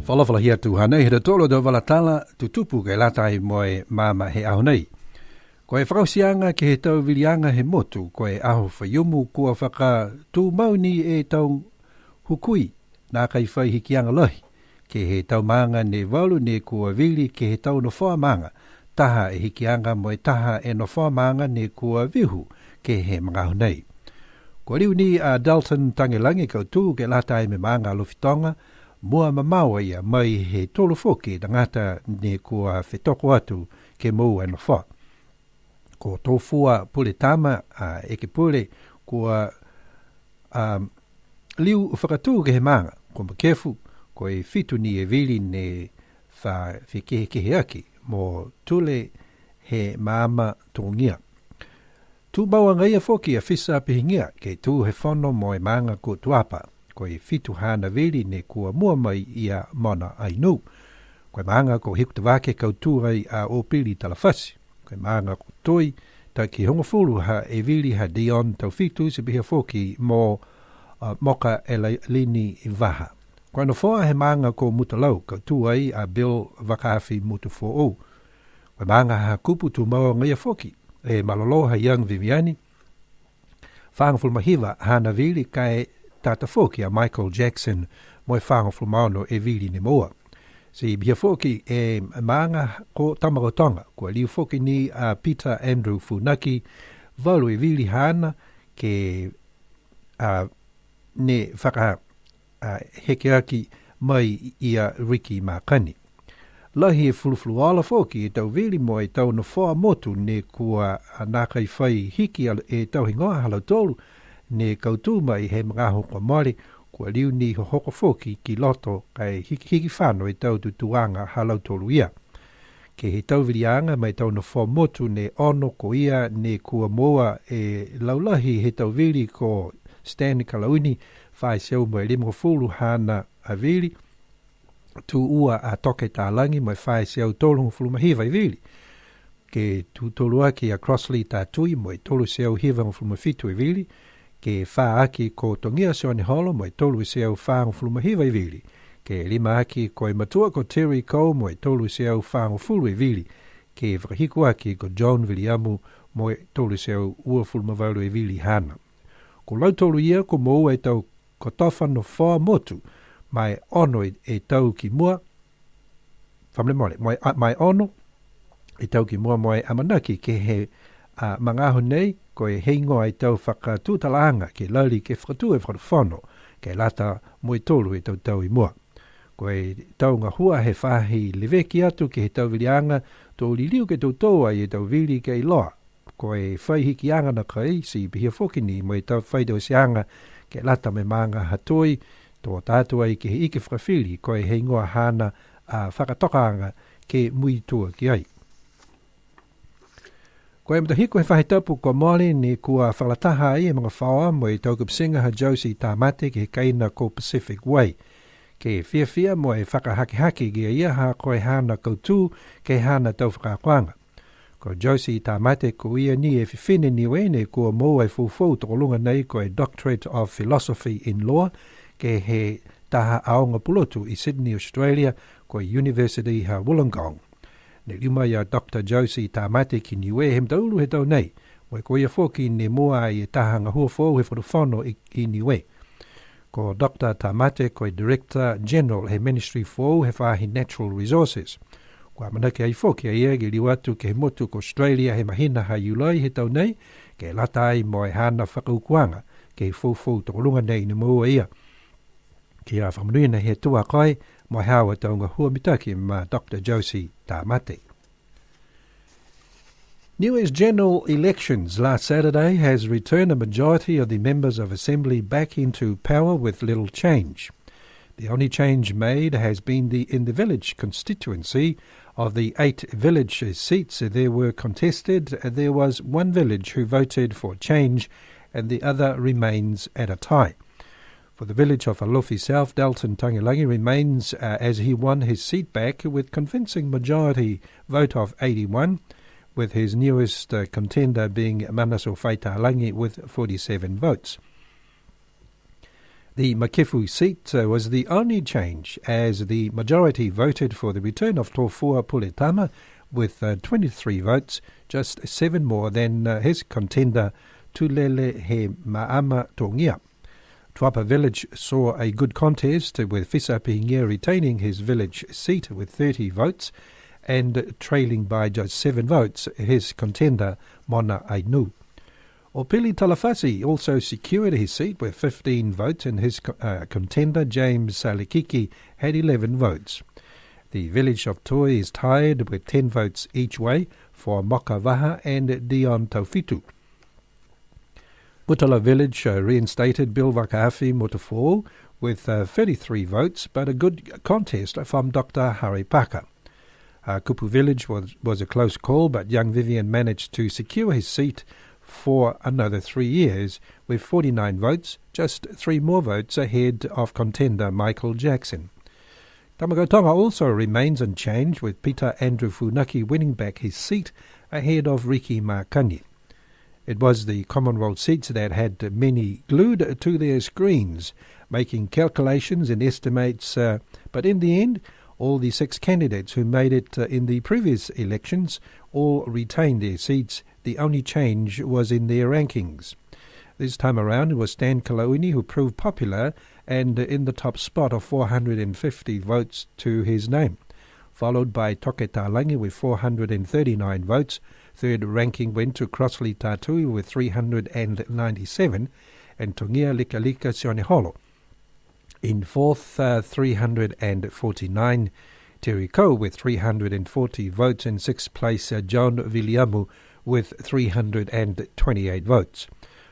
Whalawhala hia tu hanei he tolo do walatala tu tupu ke latai moe mama he aho nei. Ko e whakausianga ke he tau vilianga he motu ko e aho whaiumu kua whaka tu mauni e tau hukui nā kai whai hikianga lohi. Ke he tau maanga ne walu ne kua vili ke he tau no wha maanga. Taha e hikianga moe taha e no wha maanga ne kua vihu ke he mga aho nei. Ko riu ni a Dalton Tangelangi koutu ke latai me maanga lofitonga mua mamaua ia mai he tolu foki tangata ne kua whetoko atu ke mou e no wha. Ko tōfua pule tama eke pule kua liu whakatū ke he maanga ko makefu ko e fitu ni e vili ne whikehe aki mo tule he maama tōngia. Tu maua ngai a foki a fisa pihingia ke tu he whono mo e maanga ko tuapa. Ko e fitu hana vili ne kua mua mai ia mana ainu. Ko e maanga ko hiku te wake kauturai a opili talafasi. Ko e maanga ko toi ta ki honga fulu ha e vili ha Dion tau fitu se biha foki mo moka e lini i waha. Ko e no foa he maanga ko mutalau kautuai a Bill Wakahafi mutu fo'o. Ko e maanga ha kupu tu maua ngai a foki. E malolo ha Young Viviani. Whaangafulu mahiwa hana vili kai tata foki a Michael Jackson mo e whaangafulu maono e vili ne moa. Si bia foki e maanga ko tamarotonga kua liu foki ni a Peter Andrew Funaki valu e vili hana ke ne whaka heke aki mai ia Ricky Makani. Lahi e fulufulu ala foki e tau vili mo e tau no wha motu ne kua nākai whai hiki e tau hingoa halau tolu ne kautu mai he mga hoko mare kua liu ni hoko foki ki loto kai hiki whano e tau tutuanga halau tolu ia. Ke he tau vilianga mai tau no wha motu ne ono ko ia ne kua moa e laulahi he tau vili ko Stanley Kalauni whai seu mo e limo fulu hana a vili tu ua a toke tā langi mai whae se au tolu fulu mahiwa i vili. Ke tu tolu aki a Crossley tā tui mai tolu se au hiwa fulu mafitu i vili. Ke wha aki ko tongia se oni holo mai tolu se au wha fulu mahiwa i vili. Ke lima aki ko i matua ko Terry Cole mai tolu se au wha fulu i vili. Ke whakahiku aki ko John Williamu mai tolu se au ua fulu mawalu i vili hana. Ko lau tolu ia ko mou e tau ko tofa no wha motu. Mai ono e tau ki mua, whamle mole, mai ono e tau ki mua moe amanaki ke he mangaho nei, ko e heingoa e tau whakatūtalaanga ke lauri ke whakatū e whakatūwhono, ke lata moe tolu e tau i mua. Ko e tau ngā hua he whahi leveki atu ke he tau vilianga, tō li liu ke tau toa i e tau vili ke i loa. Ko e whaihiki anga na kai, si bihia whokini mo e tau whaidau sianga ke lata me manga hatoi, tō tātua i ke he ike whakawhiri ko e hei ngoa hana a whakatokaanga ke mui tua ki ai. Ko e mtahiko he whahitapu ko mole ni kua whalataha i e mga whaoa mo e taukup singa ha Josie Tamate ke he kaina ko Pacific Way. Ke whiawhia mo e whakahakihaki gia ia ha ko e hana koutu ke hana tau whakakwanga. Ko Josie Tamate ko ia ni e whiwhine Niuean e kua mo e fufu tokolunga nei ko e Doctorate of Philosophy in Law ke he taha aonga pulotu i Sydney, Australia, ko University ha Wollongong. Ne lima ia Dr. Josie Tamate ki niwe he mtaulu he tau nei, mo ko ia foki ne mua i taha ngahua fōu he whakawhono i niwe. Ko Dr. Tamate ko Director General he Ministry fōu he whahi Natural Resources. Ko amanake ai foki a ia ki liwatu ke he motu ko Australia he mahina ha iulai he tau nei, ke latai mo e hana whakaukuanga, ke he fōu tokolunga nei ni mua ia. Ki a whamanuina he tua kai, mo hawa taunga hua mitaki ma Dr. Josie Tamate. Niuean's general elections last Saturday has returned a majority of the members of Assembly back into power with little change. The only change made has been in the village constituency. Of the 8 village seats there were contested, there was one village who voted for change and the other remains at a tie. For the village of Alofi South, Dalton Tangelangi remains as he won his seat back with convincing majority vote of 81, with his newest contender being Manaso Faitalangi with 47 votes. The Makefu seat was the only change, as the majority voted for the return of Tofua Puletama with 23 votes, just 7 more than his contender Tulele He Maama Tongia. Tuapa Village saw a good contest, with Fisa Pingia retaining his village seat with 30 votes and trailing by just 7 votes his contender Mona Ainu. Opili Talafasi also secured his seat with 15 votes, and his contender James Salikiki had 11 votes. The village of Toi is tied with 10 votes each way for Mokavaha and Dion Taufitu. Mutala village reinstated Bill Vakaafi Mutafo with 33 votes, but a good contest from Dr. Haripaka. Kupu village was a close call, but young Vivian managed to secure his seat for another 3 years with 49 votes, just 3 more votes ahead of contender Michael Jackson. Tamagotonga also remains unchanged, with Peter Andrew Funaki winning back his seat ahead of Riki Makani. It was the Commonwealth seats that had many glued to their screens, making calculations and estimates, but in the end, all the 6 candidates who made it in the previous elections all retained their seats. The only change was in their rankings. This time around, it was Stan Kalauni who proved popular and in the top spot of 450 votes to his name, followed by Toke Talangi with 439 votes. Third ranking went to Crossley Tatui with 397, and Tungia Likalika Sioneholo. In fourth, 349, Teriko with 340 votes. In sixth place, John Viliamu with 328 votes.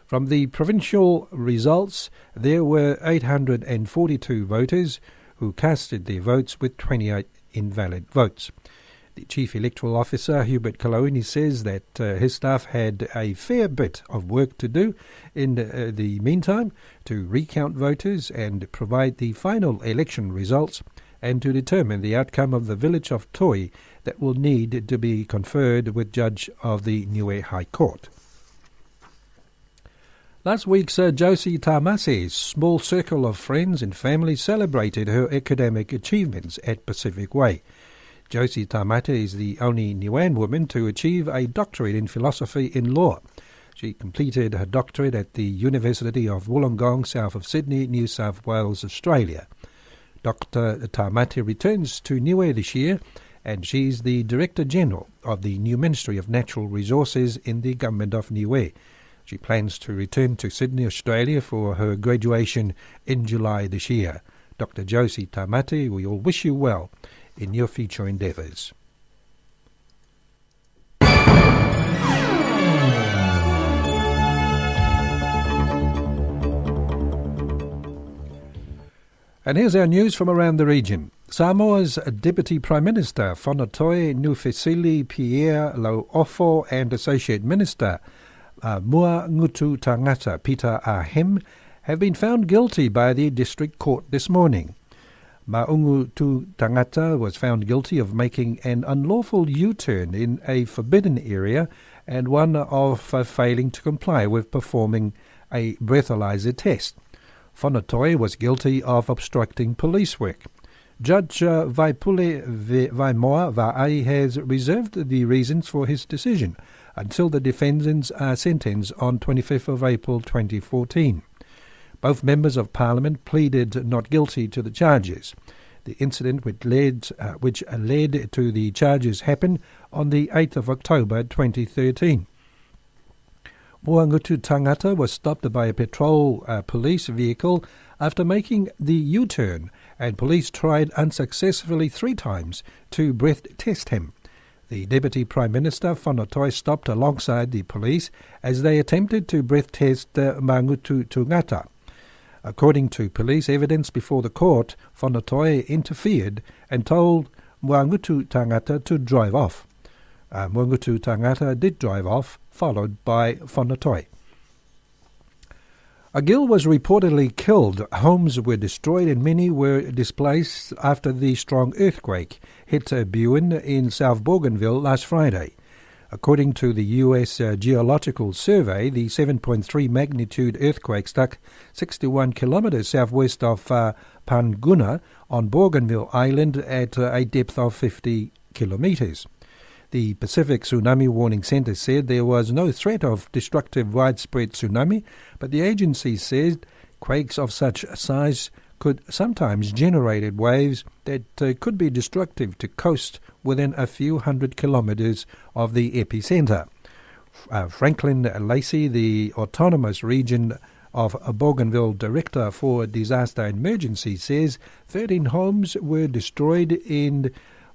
From the provincial results, there were 842 voters who casted their votes, with 28 invalid votes. The Chief Electoral Officer, Hubert Kalauni, says that his staff had a fair bit of work to do in the meantime to recount voters and provide the final election results, and to determine the outcome of the village of Toi that will need to be conferred with Judge of the Niue High Court. Last week's Josie Tamase's small circle of friends and family celebrated her academic achievements at Pacific Way. Josie Tamate is the only Niuean woman to achieve a doctorate in philosophy in law. She completed her doctorate at the University of Wollongong, south of Sydney, New South Wales, Australia. Dr. Tamate returns to Niue this year, and she's the Director General of the new Ministry of Natural Resources in the Government of Niue. She plans to return to Sydney, Australia for her graduation in July this year. Dr. Josie Tamate, we all wish you well in your future endeavours. And here's our news from around the region. Samoa's Deputy Prime Minister Fonotoi Nufesili Pierre Lauofo and Associate Minister Mua Ngutu Tangata Peter Ahem have been found guilty by the District Court this morning. Maungutu Tangata was found guilty of making an unlawful U-turn in a forbidden area and one of failing to comply with performing a breathalyzer test. Fonotoi was guilty of obstructing police work. Judge Vaipule Vaimoa Va'ai has reserved the reasons for his decision until the defendants are sentenced on 25th of April 2014. Both members of Parliament pleaded not guilty to the charges. The incident which led to the charges happened on the 8th of October 2013. Muangutu Tangata was stopped by a patrol police vehicle after making the U-turn, and police tried unsuccessfully 3 times to breath test him. The Deputy Prime Minister Fonotoi stopped alongside the police as they attempted to breath test Mangutu Tangata. According to police evidence before the court, Fonotoi interfered and told Muangutu Tangata to drive off. Muangutu Tangata did drive off, followed by Fonotoi. A gill was reportedly killed, homes were destroyed and many were displaced after the strong earthquake hit Buin in South Bougainville last Friday. According to the U.S. Geological Survey, the 7.3 magnitude earthquake struck 61 kilometers southwest of Panguna on Bougainville Island at a depth of 50 kilometers. The Pacific Tsunami Warning Center said there was no threat of destructive widespread tsunami, but the agency said quakes of such size could sometimes generate waves that could be destructive to coast within a few hundred kilometers of the epicenter. Franklin Lacey, the Autonomous Region of Bougainville Director for Disaster Emergency, says 13 homes were destroyed in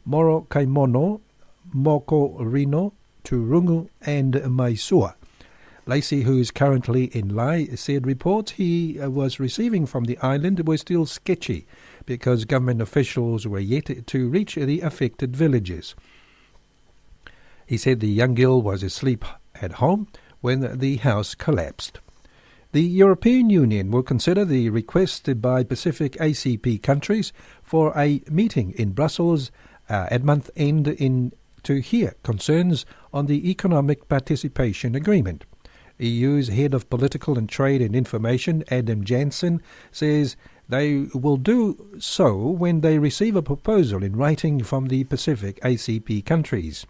Morokaimono, Mokorino, Turungu and Maisua. Lacey, who is currently in Lai, said reports he was receiving from the island were still sketchy because government officials were yet to reach the affected villages. He said the young girl was asleep at home when the house collapsed. The European Union will consider the request by Pacific ACP countries for a meeting in Brussels at month end to hear concerns on the Economic Participation Agreement. EU's Head of Political and Trade and Information, Adam Jansen, says they will do so when they receive a proposal in writing from the Pacific ACP countries.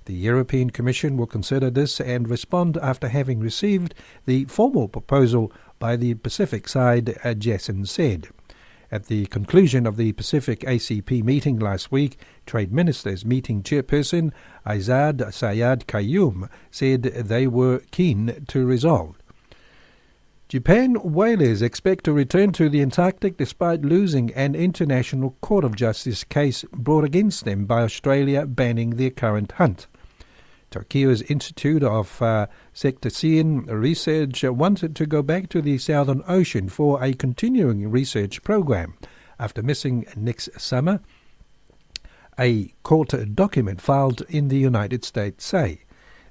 The European Commission will consider this and respond after having received the formal proposal by the Pacific side, Jansen said. At the conclusion of the Pacific ACP meeting last week, Trade Ministers meeting chairperson Azad Sayad Qayyum said they were keen to resolve. Japan whalers expect to return to the Antarctic despite losing an International Court of Justice case brought against them by Australia banning their current hunt. Tokyo's Institute of Sectarian Research wanted to go back to the Southern Ocean for a continuing research program after missing next summer, a court document filed in the United States say.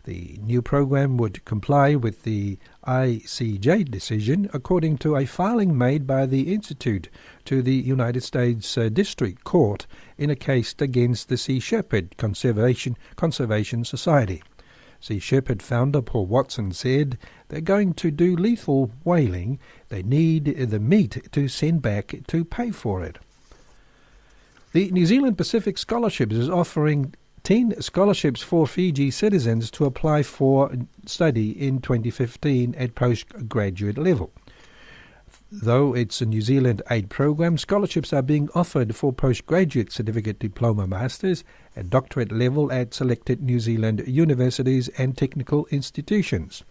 The new program would comply with the ICJ decision, according to a filing made by the Institute to the United States District Court in a case against the Sea Shepherd Conservation Society. Sea Shepherd founder Paul Watson said they're going to do lethal whaling. They need the meat to send back to pay for it. The New Zealand Pacific Scholarships is offering 10 scholarships for Fiji citizens to apply for study in 2015 at postgraduate level. Though it's a New Zealand aid program, scholarships are being offered for postgraduate certificate diploma masters and doctorate level at selected New Zealand universities and technical institutions.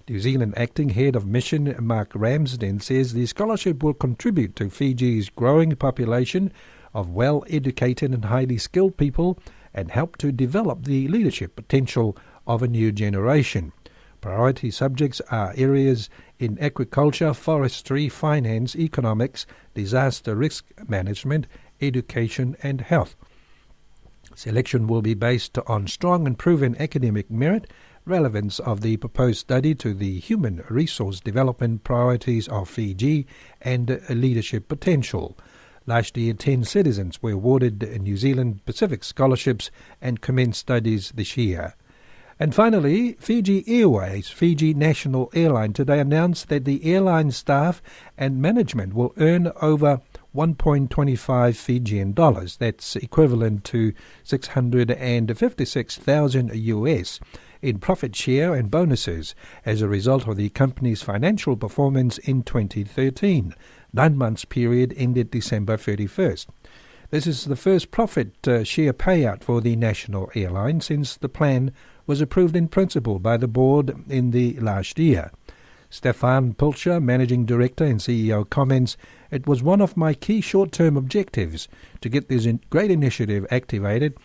New Zealand Acting Head of Mission Mark Ramsden says the scholarship will contribute to Fiji's growing population of well-educated and highly skilled people and help to develop the leadership potential of a new generation. Priority subjects are areas in agriculture, forestry, finance, economics, disaster risk management, education and health. Selection will be based on strong and proven academic merit, relevance of the proposed study to the human resource development priorities of Fiji, and leadership potential. Last year, 10 citizens were awarded New Zealand Pacific scholarships and commenced studies this year. And finally, Fiji Airways, Fiji National Airline, today announced that the airline staff and management will earn over 1.25 Fijian dollars. That's equivalent to 656,000 US in profit share and bonuses as a result of the company's financial performance in 2013. 9 months period ended December 31st. This is the first profit share payout for the national airline since the plan was approved in principle by the board in the last year. Stefan Pulcher, Managing Director and CEO, comments, "It was one of my key short-term objectives to get this great initiative activated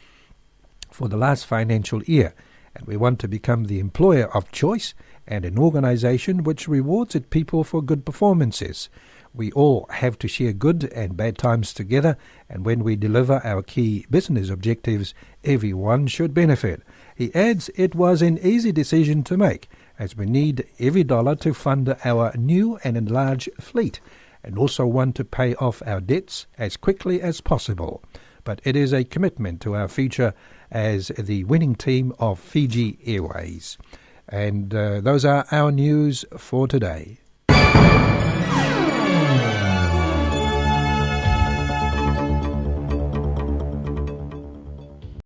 for the last financial year, and we want to become the employer of choice and an organization which rewards its people for good performances. We all have to share good and bad times together, and when we deliver our key business objectives, everyone should benefit." He adds, "It was an easy decision to make, as we need every dollar to fund our new and enlarged fleet, and also want to pay off our debts as quickly as possible. but it is a commitment to our future as the winning team of Fiji Airways. And those are our news for today.